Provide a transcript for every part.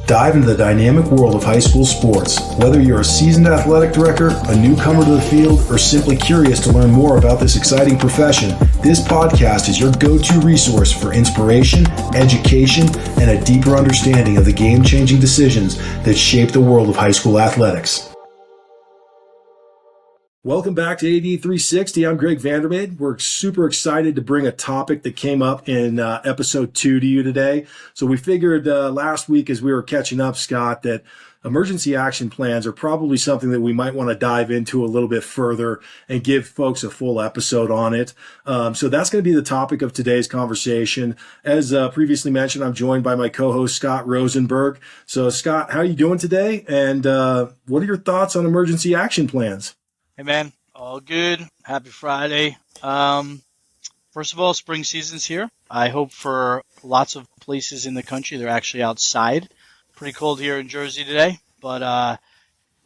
Dive into the dynamic world of high school sports. Whether you're a seasoned athletic director, a newcomer to the field, or simply curious to learn more about this exciting profession, this podcast is your go-to resource for inspiration, education, and a deeper understanding of the game-changing decisions that shape the world of high school athletics. Welcome back to AD 360. I'm Greg Vandermade. We're super excited to bring a topic that came up in episode 2 to you today. So we figured last week as we were catching up, Scott, that emergency action plans are probably something that we might want to dive into a little bit further and give folks a full episode on it. So that's going to be the topic of today's conversation. As previously mentioned, I'm joined by my co-host, Scott Rosenberg. So Scott, how are you doing today? And what are your thoughts on emergency action plans? Hey man, all good. Happy Friday. First of all, spring season's here. I hope for lots of places in the country they're actually outside. Pretty cold here in Jersey today, but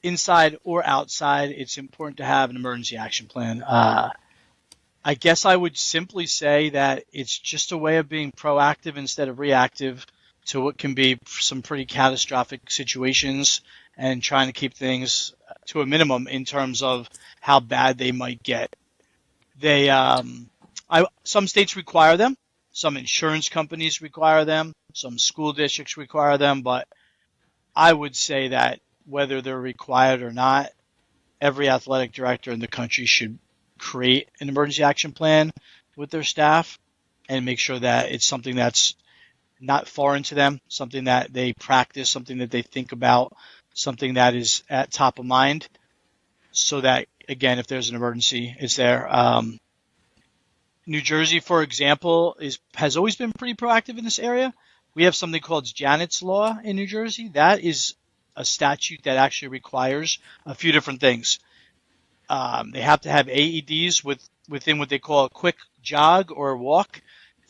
inside or outside, it's important to have an emergency action plan. I guess I would simply say that it's just a way of being proactive instead of reactive to what can be some pretty catastrophic situations and trying to keep things to a minimum in terms of how bad they might get. Some states require them, some insurance companies require them, some school districts require them, but I would say that whether they're required or not, every athletic director in the country should create an emergency action plan with their staff and make sure that it's something that's not foreign to them, something that they practice, something that they think about, something that is at top of mind, so that, again, if there's an emergency, it's there. New Jersey, for example, has always been pretty proactive in this area. We have something called Janet's Law in New Jersey. That is a statute that actually requires a few different things. They have to have AEDs within what they call a quick jog or walk,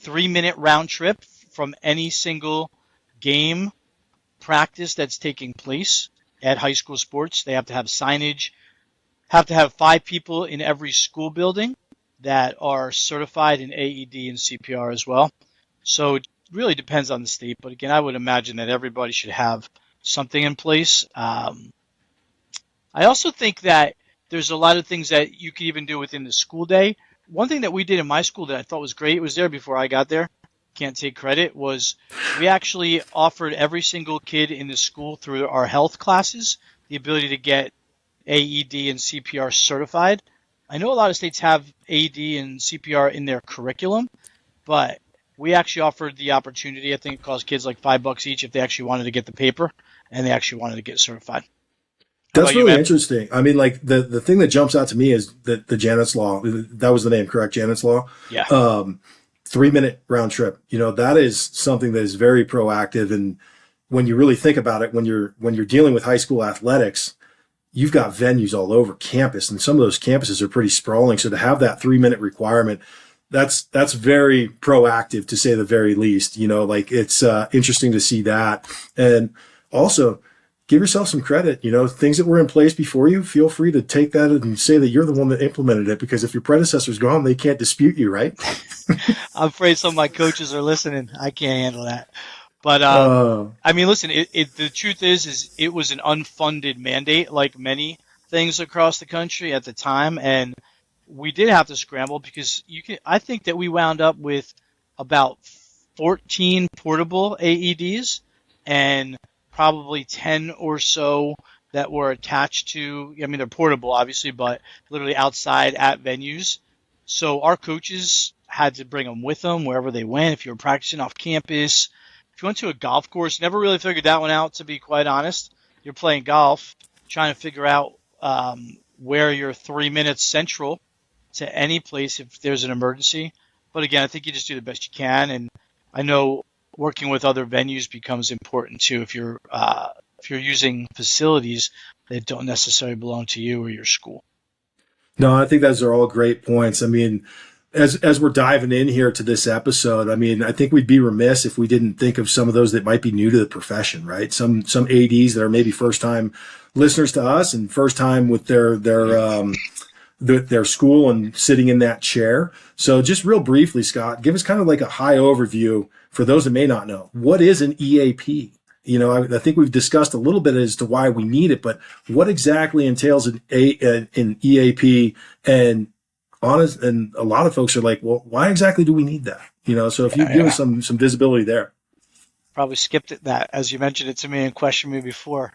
3-minute round trip from any single game practice that's taking place at high school sports. They have to have signage, have to have 5 people in every school building that are certified in AED and CPR as well. So it really depends on the state. But again, I would imagine that everybody should have something in place. I also think that there's a lot of things that you could even do within the school day. One thing that we did in my school that I thought was great, it was there before I got there, can't take credit, was we actually offered every single kid in the school through our health classes the ability to get AED and CPR certified. I know a lot of states have AED and CPR in their curriculum, but we actually offered the opportunity. I think it cost kids like $5 each if they actually wanted to get the paper and they actually wanted to get certified. That's really interesting. I mean, like the thing that jumps out to me is the Janet's Law. That was the name, correct? Janet's Law? Yeah. 3-minute round trip. You know, that is something that is very proactive. And when you really think about it, when you're dealing with high school athletics, you've got venues all over campus, and some of those campuses are pretty sprawling. So to have that 3-minute requirement, that's very proactive, to say the very least. You know, like it's interesting to see that. And also give yourself some credit. You know, things that were in place before you, feel free to take that and say that you're the one that implemented it, because if your predecessor's gone, they can't dispute you, right? I'm afraid some of my coaches are listening. I can't handle that. But, I mean, listen, the truth is it was an unfunded mandate, like many things across the country at the time. And we did have to scramble because I think that we wound up with about 14 portable AEDs and probably 10 or so that were attached to, I mean, they're portable, obviously, but literally outside at venues. So our coaches had to bring them with them wherever they went. If you were practicing off campus, if you went to a golf course, never really figured that one out, to be quite honest. You're playing golf, trying to figure out where you're 3 minutes central to any place if there's an emergency. But again, I think you just do the best you can. And I know working with other venues becomes important too if you're using facilities that don't necessarily belong to you or your school. No, I think those are all great points. I mean, as we're diving in here to this episode, I mean, I think we'd be remiss if we didn't think of some of those that might be new to the profession, right? Some ADs that are maybe first time listeners to us and first time with their school and sitting in that chair. So just real briefly, Scott, give us kind of like a high overview for those that may not know. What is an EAP? I think we've discussed a little bit as to why we need it, but what exactly entails an EAP? And and a lot of folks are like, well, why exactly do we need that? So if you give us some visibility there. Probably skipped it that as you mentioned it to me and questioned me before.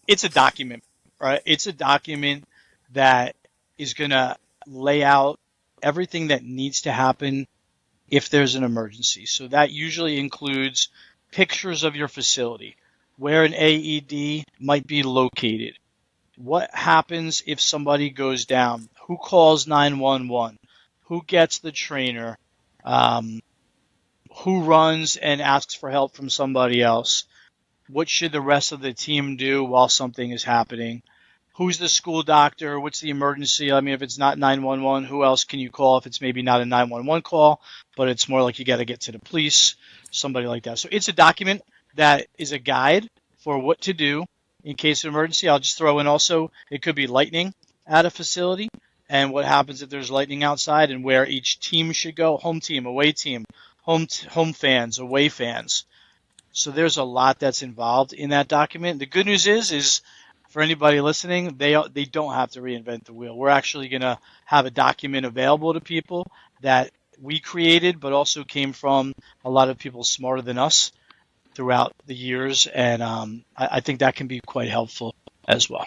It's a document, right? It's a document that is going to lay out everything that needs to happen if there's an emergency. So that usually includes pictures of your facility, where an AED might be located, what happens if somebody goes down, who calls 911, who gets the trainer, um, who runs and asks for help from somebody else, what should the rest of the team do while something is happening, who's the school doctor, what's the emergency. I mean, if it's not 911, who else can you call if it's maybe not a 911 call, but it's more like you got to get to the police, somebody like that. So it's a document that is a guide for what to do in case of emergency. I'll just throw in also, it could be lightning at a facility and what happens if there's lightning outside and where each team should go, home team, away team, home fans, away fans. So there's a lot that's involved in that document. The good news is for anybody listening, they don't have to reinvent the wheel. We're actually going to have a document available to people that we created, but also came from a lot of people smarter than us throughout the years, and I think that can be quite helpful as well.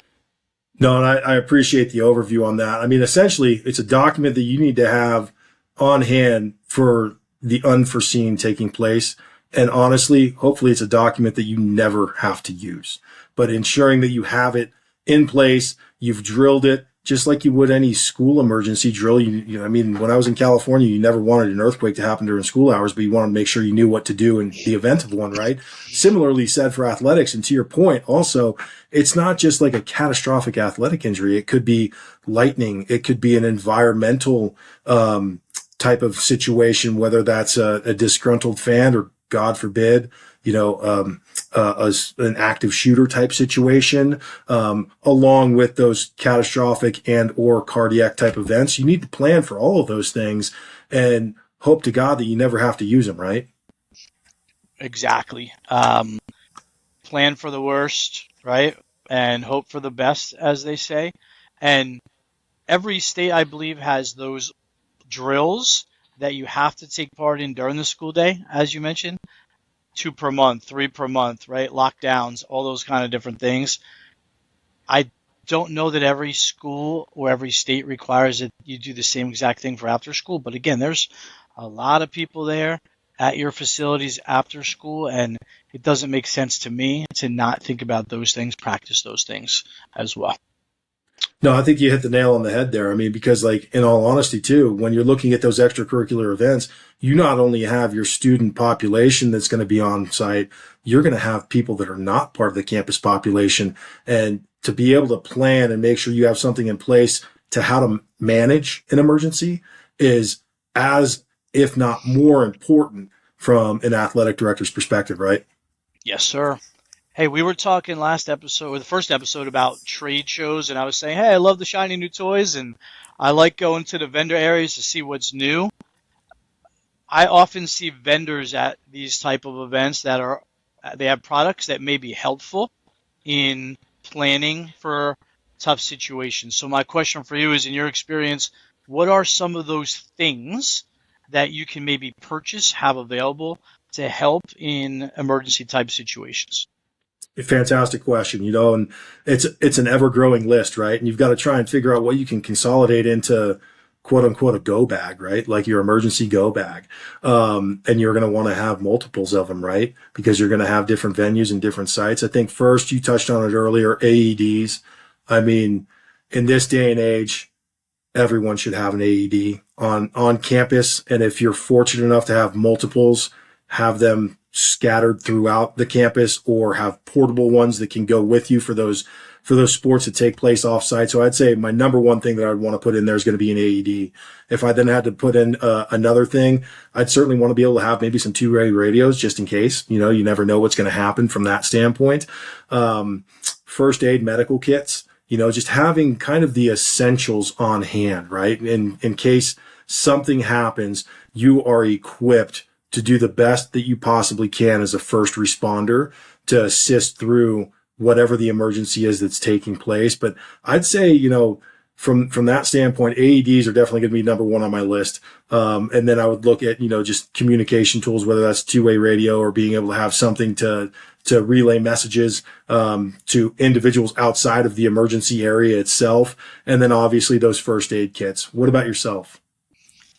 No, and I appreciate the overview on that. I mean, essentially, it's a document that you need to have on hand for the unforeseen taking place. And honestly, hopefully it's a document that you never have to use, but ensuring that you have it in place, you've drilled it just like you would any school emergency drill. I mean, when I was in California, you never wanted an earthquake to happen during school hours, but you wanted to make sure you knew what to do in the event of one, right? Similarly said for athletics. And to your point, also, it's not just like a catastrophic athletic injury. It could be lightning. It could be an environmental, type of situation, whether that's a disgruntled fan or God forbid, an active shooter type situation, along with those catastrophic and or cardiac type events. You need to plan for all of those things and hope to God that you never have to use them, right? Exactly. Plan for the worst, right? And hope for the best, as they say. And every state, I believe, has those drills that you have to take part in during the school day, as you mentioned, 2 per month, 3 per month, right? Lockdowns, all those kind of different things. I don't know that every school or every state requires that you do the same exact thing for after school. But again, there's a lot of people there at your facilities after school, and it doesn't make sense to me to not think about those things, practice those things as well. No, I think you hit the nail on the head there. I mean, because like in all honesty too, when you're looking at those extracurricular events, you not only have your student population that's going to be on site, you're going to have people that are not part of the campus population. And to be able to plan and make sure you have something in place to how to manage an emergency is as, if not more important from an athletic director's perspective, right? Yes, sir. Hey, we were talking last episode, or the first episode, about trade shows, and I was saying, hey, I love the shiny new toys, and I like going to the vendor areas to see what's new. I often see vendors at these type of events they have products that may be helpful in planning for tough situations. So my question for you is, in your experience, what are some of those things that you can maybe purchase, have available to help in emergency type situations? Fantastic question, and it's an ever growing list, right? And you've got to try and figure out what you can consolidate into quote unquote a go bag, right? Like your emergency go bag. And you're going to want to have multiples of them, right? Because you're going to have different venues and different sites. I think first, you touched on it earlier, AEDs. I mean, in this day and age, everyone should have an AED on campus. And if you're fortunate enough to have multiples, have them scattered throughout the campus or have portable ones that can go with you for those sports that take place off site. So I'd say my number one thing that I'd want to put in there is going to be an AED. If I then had to put in another thing, I'd certainly want to be able to have maybe some two-way radios just in case, you never know what's going to happen from that standpoint. First aid medical kits, just having kind of the essentials on hand, right? In case something happens, you are equipped to do the best that you possibly can as a first responder to assist through whatever the emergency is that's taking place. But I'd say, from that standpoint, AEDs are definitely going to be number one on my list. And then I would look at, just communication tools, whether that's two-way radio or being able to have something to relay messages to individuals outside of the emergency area itself. And then obviously those first aid kits. What about yourself?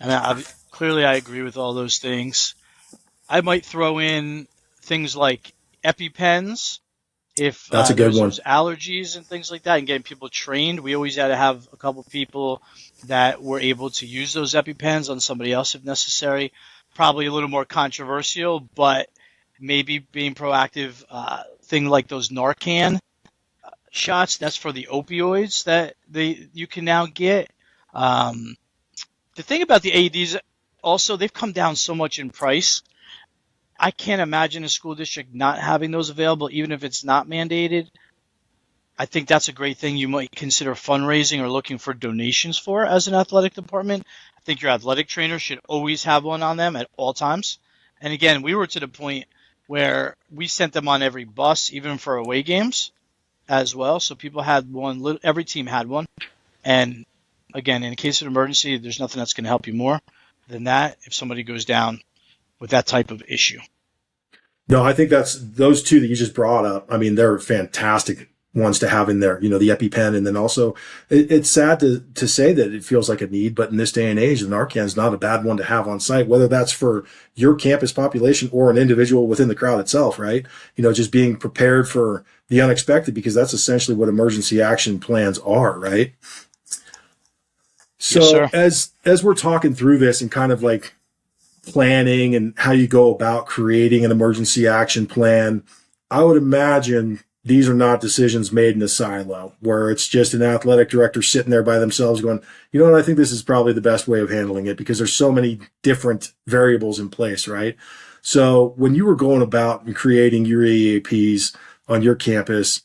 And clearly I agree with all those things. I might throw in things like EpiPens if That's a good one. there's allergies and things like that, and getting people trained. We always had to have a couple people that were able to use those EpiPens on somebody else if necessary. Probably a little more controversial, but maybe being proactive. Thing like those Narcan shots. That's for the opioids that you can now get. The thing about the AEDs, also, they've come down so much in price. I can't imagine a school district not having those available, even if it's not mandated. I think that's a great thing you might consider fundraising or looking for donations for as an athletic department. I think your athletic trainer should always have one on them at all times. And again, we were to the point where we sent them on every bus, even for away games as well. So people had one, every team had one. And again, in case of emergency, there's nothing that's going to help you more than that if somebody goes down with that type of issue. No, I think that's those two that you just brought up. I mean, they're fantastic ones to have in there, the EpiPen. And then also it's sad to say that it feels like a need, but in this day and age, the Narcan is not a bad one to have on site, whether that's for your campus population or an individual within the crowd itself, right? Just being prepared for the unexpected, because that's essentially what emergency action plans are, right? So yes, as we're talking through this and kind of like planning and how you go about creating an emergency action plan, I would imagine these are not decisions made in a silo where it's just an athletic director sitting there by themselves going, I think this is probably the best way of handling it, because there's so many different variables in place, right? So when you were going about and creating your EAPs on your campus,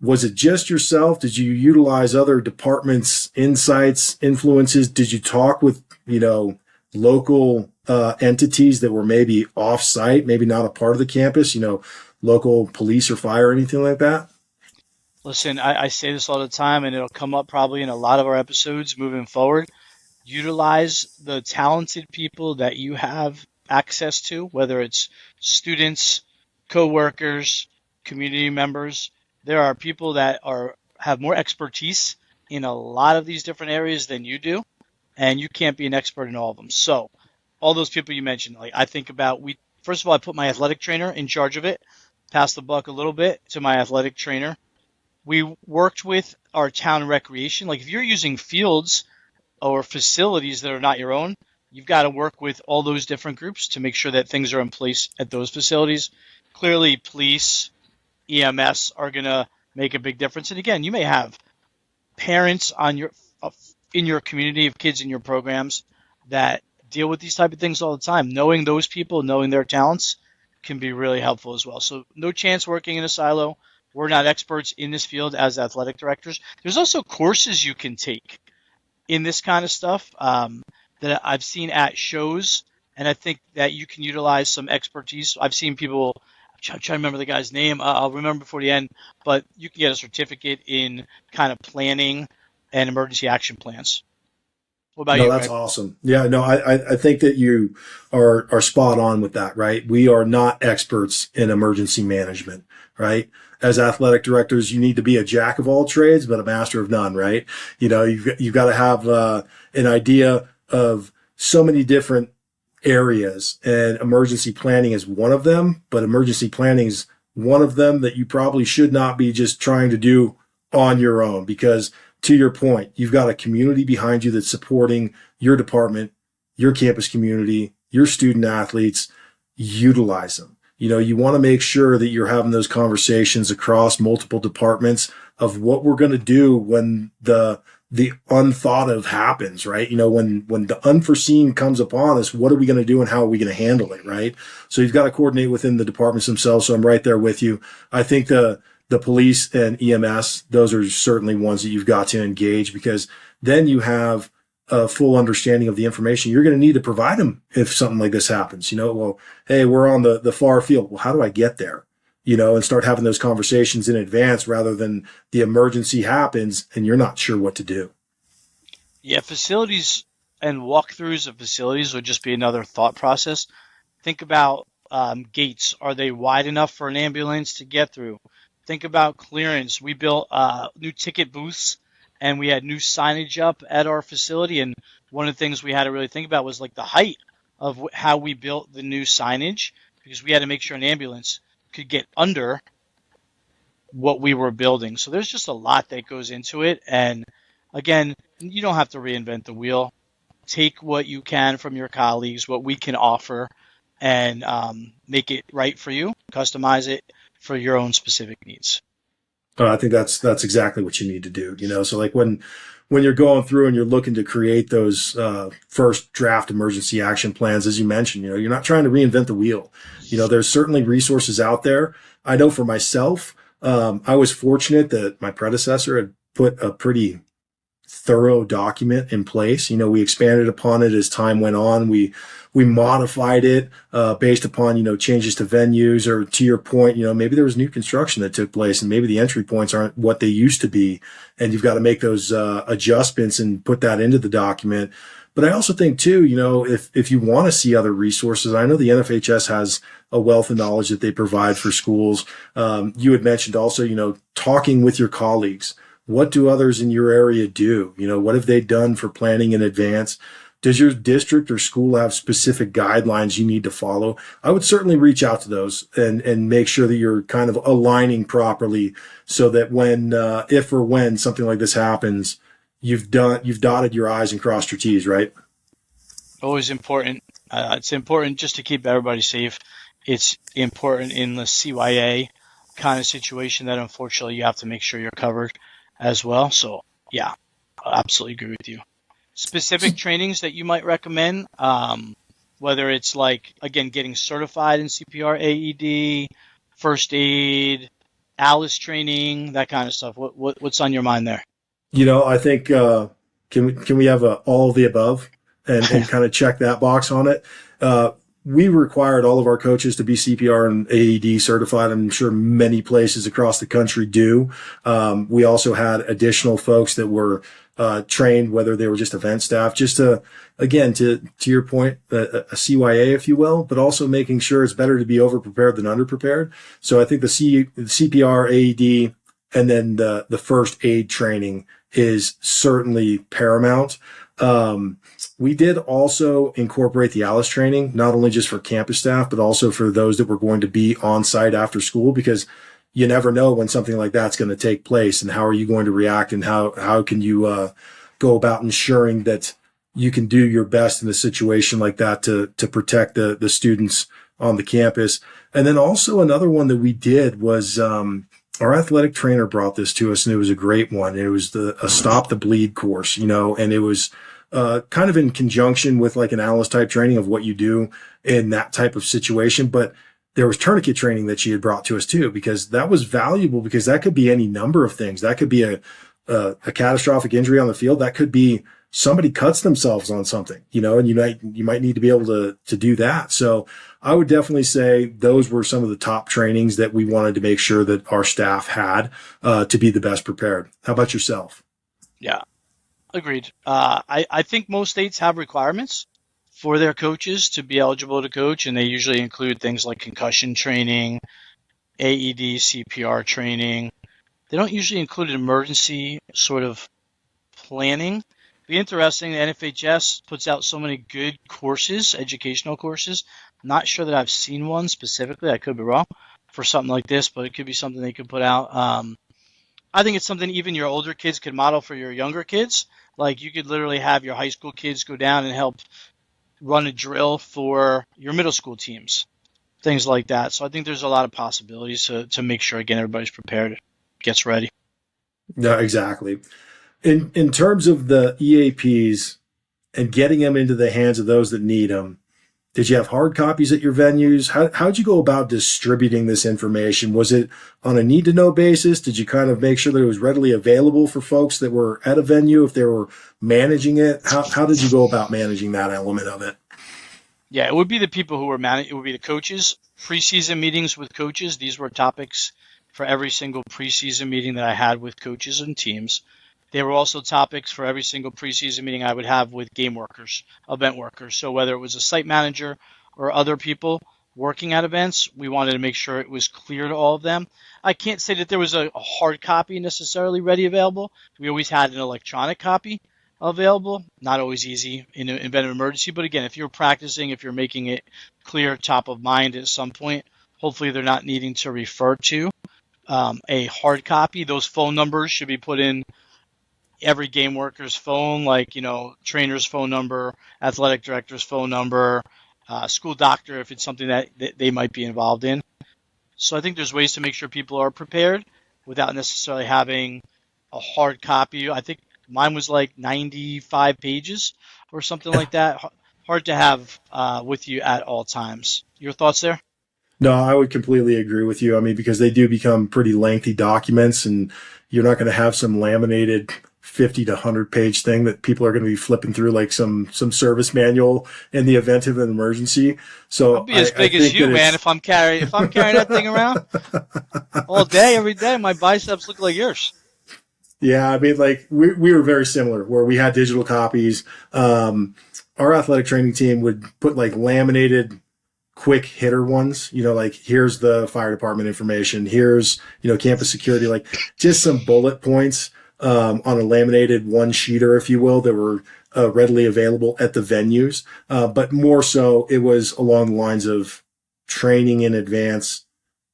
was it just yourself? Did you utilize other departments' insights, influences? Did you talk with, local entities that were maybe off-site, maybe not a part of the campus, local police or fire or anything like that? Listen, I say this all the time, and it'll come up probably in a lot of our episodes moving forward. Utilize the talented people that you have access to, whether it's students, coworkers, community members. There are people that have more expertise in a lot of these different areas than you do, and you can't be an expert in all of them. So all those people you mentioned, like I think about, first of all, I put my athletic trainer in charge of it, pass the buck a little bit to my athletic trainer. We worked with our town recreation. Like if you're using fields or facilities that are not your own, you've got to work with all those different groups to make sure that things are in place at those facilities. Clearly, police, EMS are going to make a big difference. And again, you may have parents in your community of kids in your programs that deal with these type of things all the time. Knowing those people, knowing their talents can be really helpful as well. So no chance working in a silo. We're not experts in this field as athletic directors. There's also courses you can take in this kind of stuff that I've seen at shows, and I think that you can utilize some expertise. I've seen people, I'm trying to remember the guy's name. I'll remember before the end, but you can get a certificate in kind of planning and emergency action plans. What about No, you, that's Greg? awesome. Yeah, no, I think that you are spot on with that, right? We are not experts in emergency management, right? As athletic directors, you need to be a jack of all trades, but a master of none, right? You've got to have an idea of so many different areas, and emergency planning is one of them, but emergency planning is one of them that you probably should not be just trying to do on your own, because to your point, you've got a community behind you that's supporting your department, your campus community, your student athletes. Utilize them. You want to make sure that you're having those conversations across multiple departments of what we're going to do when the unthought of happens, right? When the unforeseen comes upon us, what are we going to do and how are we going to handle it, right? So you've got to coordinate within the departments themselves. So I'm right there with you. I think the police and EMS, those are certainly ones that you've got to engage, because then you have a full understanding of the information you're going to need to provide them if something like this happens. Well, hey, we're on the far field. Well, how do I get there? and start having those conversations in advance rather than the emergency happens and you're not sure what to do. Yeah, facilities and walkthroughs of facilities would just be another thought process. Think about gates. Are they wide enough for an ambulance to get through? Think about clearance. We built new ticket booths and we had new signage up at our facility. And one of the things we had to really think about was like the height of how we built the new signage, because we had to make sure an ambulance could get under what we were building. So there's just a lot that goes into it. And again, you don't have to reinvent the wheel. Take what you can from your colleagues, what we can offer, and make it right for you. Customize it for your own specific needs. I think that's exactly what you need to do. So like when you're going through and you're looking to create those first draft emergency action plans, as you mentioned, you're not trying to reinvent the wheel. There's certainly resources out there. I know for myself, I was fortunate that my predecessor had put a pretty thorough document in place. We expanded upon it as time went on. We modified it based upon changes to venues, or to your point, maybe there was new construction that took place and maybe the entry points aren't what they used to be, and you've got to make those adjustments and put that into the document. But I also think too, if you want to see other resources, I know the NFHS has a wealth of knowledge that they provide for schools. You had mentioned also, talking with your colleagues. What do others in your area do? What have they done for planning in advance? Does your district or school have specific guidelines you need to follow? I would certainly reach out to those and make sure that you're kind of aligning properly, so that when, if or when something like this happens, you've dotted your I's and crossed your T's, right? Always important. It's important just to keep everybody safe. It's important in the CYA kind of situation that unfortunately you have to make sure you're covered as well. So yeah, I absolutely agree with you. Specific trainings that you might recommend, whether it's like, again, getting certified in CPR, AED, first aid, ALICE training, that kind of stuff. What's on your mind there? I think can we have all of the above and kind of check that box on it? We required all of our coaches to be CPR and AED certified. I'm sure many places across the country do. We also had additional folks that were trained, whether they were just event staff, just to your point, a CYA, if you will, but also making sure it's better to be over-prepared than under-prepared. So I think the CPR, AED, and then the first aid training is certainly paramount. We did also incorporate the ALICE training, not only just for campus staff, but also for those that were going to be on site after school, because you never know when something like that's going to take place, and how are you going to react, and how can you go about ensuring that you can do your best in a situation like that to protect the students on the campus. And then also another one that we did was our athletic trainer brought this to us, and it was a great one. It was a Stop the Bleed course, and it was kind of in conjunction with like an ALICE type training of what you do in that type of situation. But there was tourniquet training that she had brought to us too, because that was valuable, because that could be any number of things. That could be a catastrophic injury on the field. That could be somebody cuts themselves on something, and you might need to be able to do that. So I would definitely say those were some of the top trainings that we wanted to make sure that our staff had to be the best prepared. How about yourself? Yeah, agreed. I think most states have requirements for their coaches to be eligible to coach, and they usually include things like concussion training, AED, CPR training. They don't usually include an emergency sort of planning. Be interesting. The NFHS puts out so many good courses, educational courses. Not sure that I've seen one specifically. I could be wrong for something like this, but it could be something they could put out. I think it's something even your older kids could model for your younger kids. Like you could literally have your high school kids go down and help run a drill for your middle school teams, things like that. So I think there's a lot of possibilities to make sure, again, everybody's prepared, gets ready. Yeah, exactly. In terms of the EAPs and getting them into the hands of those that need them, did you have hard copies at your venues? How'd you go about distributing this information? Was it on a need-to-know basis? Did you kind of make sure that it was readily available for folks that were at a venue if they were managing it? How did you go about managing that element of it? Yeah, it would be the people who were managing. It would be the coaches preseason meetings with coaches. These were topics for every single preseason meeting that I had with coaches and teams. They were also topics for every single preseason meeting I would have with game workers, event workers. So whether it was a site manager or other people working at events, we wanted to make sure it was clear to all of them. I can't say that there was a hard copy necessarily ready available. We always had an electronic copy available. Not always easy in an event of emergency, but again, if you're practicing, if you're making it clear, top of mind at some point, hopefully they're not needing to refer to a hard copy. Those phone numbers should be put in every game worker's phone, like, trainer's phone number, athletic director's phone number, school doctor, if it's something that they might be involved in. So I think there's ways to make sure people are prepared without necessarily having a hard copy. I think mine was like 95 pages or something like that. Hard to have with you at all times. Your thoughts there? No, I would completely agree with you. I mean, because they do become pretty lengthy documents, and you're not going to have some laminated 50 to 100 page thing that people are going to be flipping through like some service manual in the event of an emergency. I'll So be as big as you, man. If I'm carrying that thing around all day, every day, my biceps look like yours. Yeah, I mean, like we were very similar where we had digital copies. Our athletic training team would put like laminated quick hitter ones, like here's the fire department information, here's, campus security, like just some bullet points on a laminated one sheeter, if you will, that were readily available at the venues. But more so, it was along the lines of training in advance,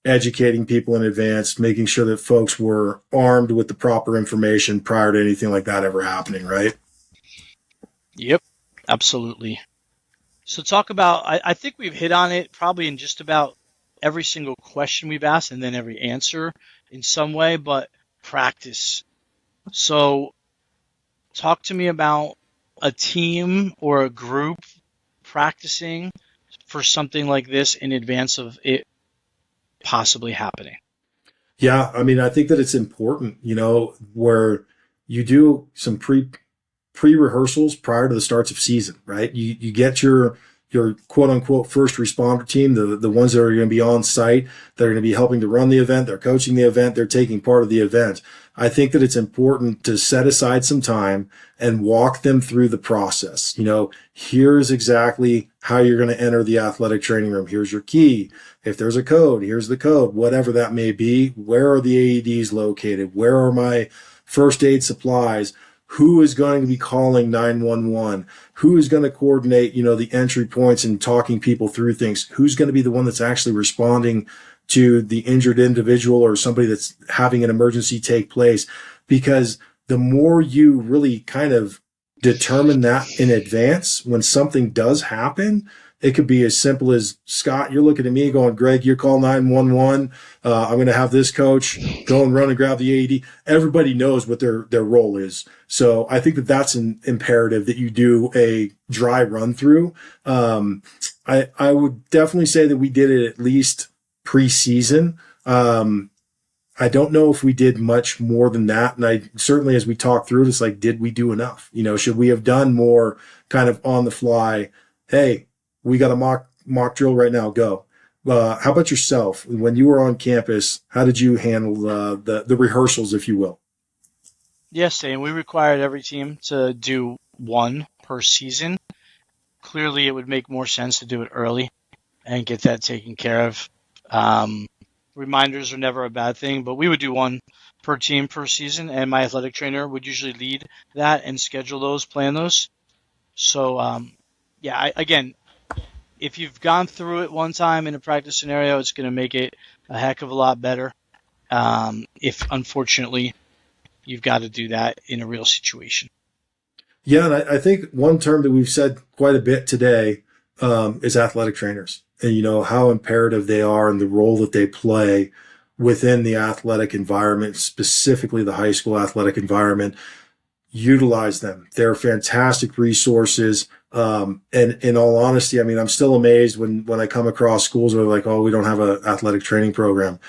educating people in advance, making sure that folks were armed with the proper information prior to anything like that ever happening, right? Yep, absolutely. So talk about, I think we've hit on it probably in just about every single question we've asked and then every answer in some way, but practice. So talk to me about a team or a group practicing for something like this in advance of it possibly happening. Yeah, I mean, I think that it's important, where you do some pre-rehearsals prior to the starts of season, right? You get your quote unquote first responder team, the ones that are going to be on site, that are going to be helping to run the event, they're coaching the event, they're taking part of the event. I think that it's important to set aside some time and walk them through the process. Here's exactly how you're going to enter the athletic training room. Here's your key. If there's a code, here's the code, whatever that may be. Where are the AEDs located? Where are my first aid supplies? Who is going to be calling 911? Who is going to coordinate, the entry points and talking people through things? Who's going to be the one that's actually responding to the injured individual or somebody that's having an emergency take place? Because the more you really kind of determine that in advance, when something does happen, it could be as simple as, Scott, you're looking at me going, Greg, you call 911. I'm going to have this coach go and run and grab the AED. Everybody knows what their role is. So I think that that's an imperative, that you do a dry run through. I would definitely say that we did it at least preseason. I don't know if we did much more than that. And I certainly, as we talked through it, it's like, did we do enough? Should we have done more kind of on the fly? Hey, we got a mock drill right now. Go. How about yourself? When you were on campus, how did you handle the rehearsals, if you will? Yes, and we required every team to do one per season. Clearly, it would make more sense to do it early and get that taken care of. Reminders are never a bad thing, but we would do one per team per season, and my athletic trainer would usually lead that and schedule those, plan those. So, again, if you've gone through it one time in a practice scenario, it's going to make it a heck of a lot better. If unfortunately you've got to do that in a real situation. Yeah, and I think one term that we've said quite a bit today is athletic trainers, and how imperative they are and the role that they play within the athletic environment, specifically the high school athletic environment. Utilize them. They're fantastic resources. And in all honesty, I mean, I'm still amazed when I come across schools where they're like, oh, we don't have an athletic training program.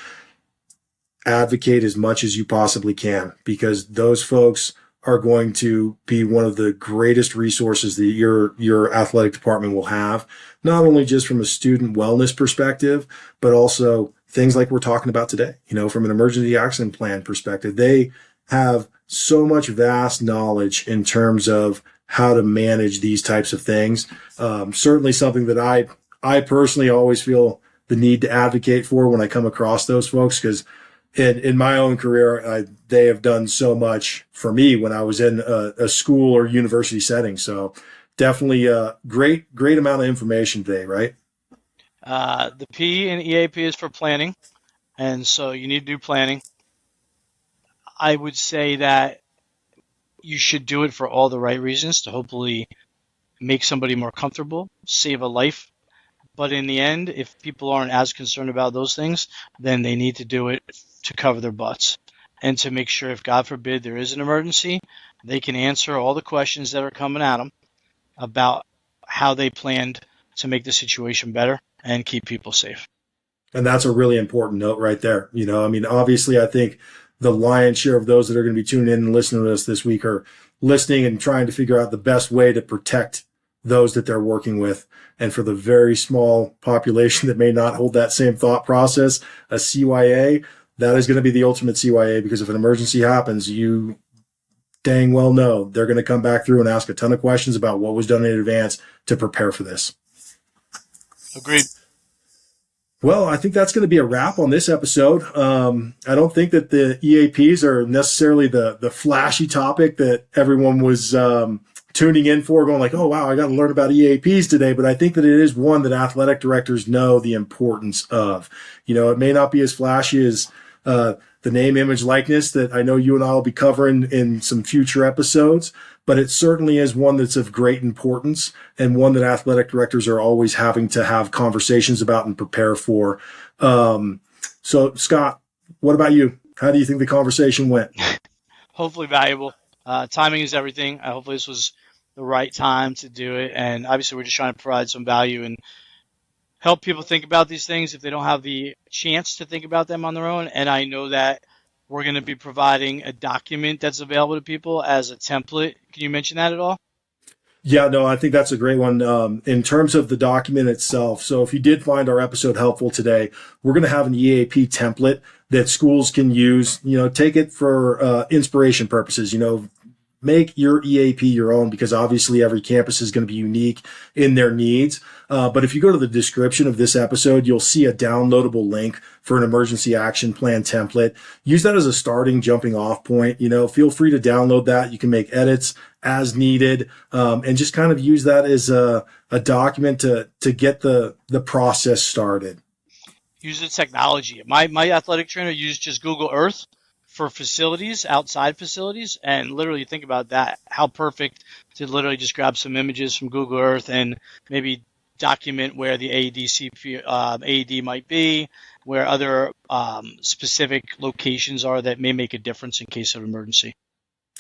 Advocate as much as you possibly can, because those folks are going to be one of the greatest resources that your athletic department will have, not only just from a student wellness perspective, but also things like we're talking about today. From an emergency action plan perspective, they have so much vast knowledge in terms of how to manage these types of things. Certainly something that I personally always feel the need to advocate for when I come across those folks, because in my own career, they have done so much for me when I was in a school or university setting. So definitely a great amount of information today, right? The P in EAP is for planning, and so you need to do planning. I would say that you should do it for all the right reasons to hopefully make somebody more comfortable, save a life. But in the end, if people aren't as concerned about those things, then they need to do it to cover their butts and to make sure if, God forbid, there is an emergency, they can answer all the questions that are coming at them about how they planned to make the situation better and keep people safe. And that's a really important note right there. Obviously, I think the lion's share of those that are going to be tuning in and listening to us this week are listening and trying to figure out the best way to protect those that they're working with. And for the very small population that may not hold that same thought process, a CYA, that is going to be the ultimate CYA, because if an emergency happens, you dang well know they're going to come back through and ask a ton of questions about what was done in advance to prepare for this. Agreed. Well, I think that's going to be a wrap on this episode. I don't think that the EAPs are necessarily the flashy topic that everyone was tuning in for, going like, oh, wow, I got to learn about EAPs today. But I think that it is one that athletic directors know the importance of. It may not be as flashy as the name, image, likeness that I know you and I will be covering in some future episodes, but it certainly is one that's of great importance and one that athletic directors are always having to have conversations about and prepare for. So, Scott, what about you? How do you think the conversation went? Hopefully valuable. Timing is everything. Hopefully this was the right time to do it. And obviously we're just trying to provide some value and help people think about these things if they don't have the chance to think about them on their own. And I know that we're going to be providing a document that's available to people as a template. Can you mention that at all? Yeah, no, I think that's a great one. In terms of the document itself, so if you did find our episode helpful today, we're going to have an EAP template that schools can use. Take it for inspiration purposes. Make your EAP your own, because obviously every campus is going to be unique in their needs. But if you go to the description of this episode, you'll see a downloadable link for an emergency action plan template. Use that as a jumping off point. Feel free to download that. You can make edits as needed, and just kind of use that as a document to get the process started. Use the technology. My athletic trainer used just Google Earth for facilities, outside facilities, and literally think about that. How perfect to literally just grab some images from Google Earth and maybe document where the AED might be, where other specific locations are that may make a difference in case of emergency.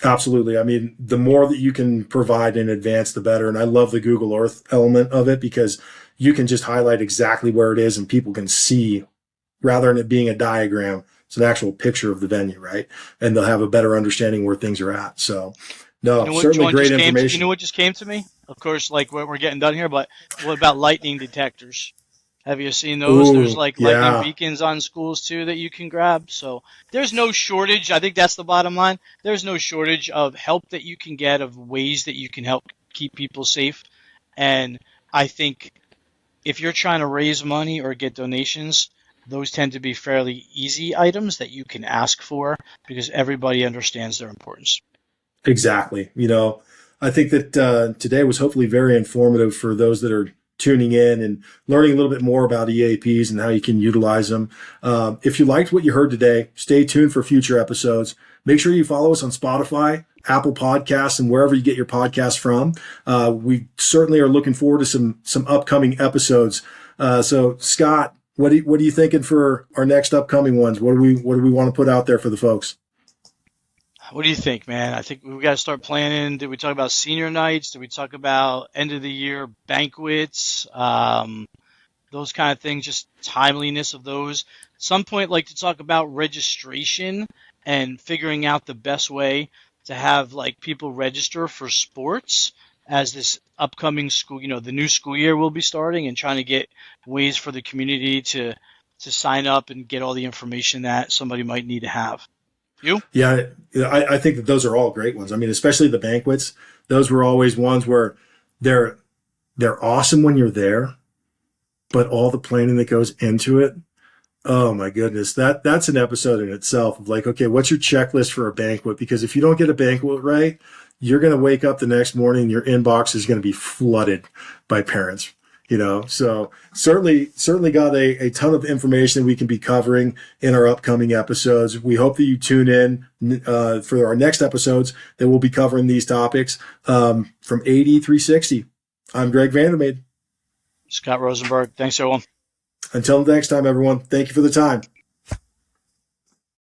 Absolutely. The more that you can provide in advance, the better. And I love the Google Earth element of it, because you can just highlight exactly where it is and people can see, rather than it being a diagram. It's an actual picture of the venue, right? And they'll have a better understanding where things are at. So, no, certainly great information. You know what just came to me? Of course, like we're getting done here, but what about lightning detectors? Have you seen those? Ooh, There's like lightning yeah. beacons on schools too that you can grab. So there's no shortage. I think that's the bottom line. There's no shortage of help that you can get, of ways that you can help keep people safe. And I think if you're trying to raise money or get donations, those tend to be fairly easy items that you can ask for, because everybody understands their importance. Exactly. I think that today was hopefully very informative for those that are tuning in and learning a little bit more about EAPs and how you can utilize them. If you liked what you heard today, stay tuned for future episodes. Make sure you follow us on Spotify, Apple Podcasts, and wherever you get your podcasts from. We certainly are looking forward to some upcoming episodes. So, Scott, what are you thinking for our next upcoming ones? What do we want to put out there for the folks? What do you think, man? I think we got to start planning. Did we talk about senior nights? Did we talk about end of the year banquets? Those kind of things, just timeliness of those. At some point, like to talk about registration and figuring out the best way to have like people register for sports as this upcoming school, the new school year will be starting, and trying to get ways for the community to sign up and get all the information that somebody might need to have. You? Yeah, I think that those are all great ones. I mean, especially the banquets. Those were always ones where they're they're awesome when you're there, but all the planning that goes into it. Oh my goodness, that's an episode in itself of like, okay, what's your checklist for a banquet? Because if you don't get a banquet right, you're going to wake up the next morning and your inbox is going to be flooded by parents. So certainly got a ton of information we can be covering in our upcoming episodes. We hope that you tune in for our next episodes that we'll be covering these topics from AD 360. I'm Greg Vandermade. Scott Rosenberg. Thanks, everyone. Until next time, everyone, thank you for the time.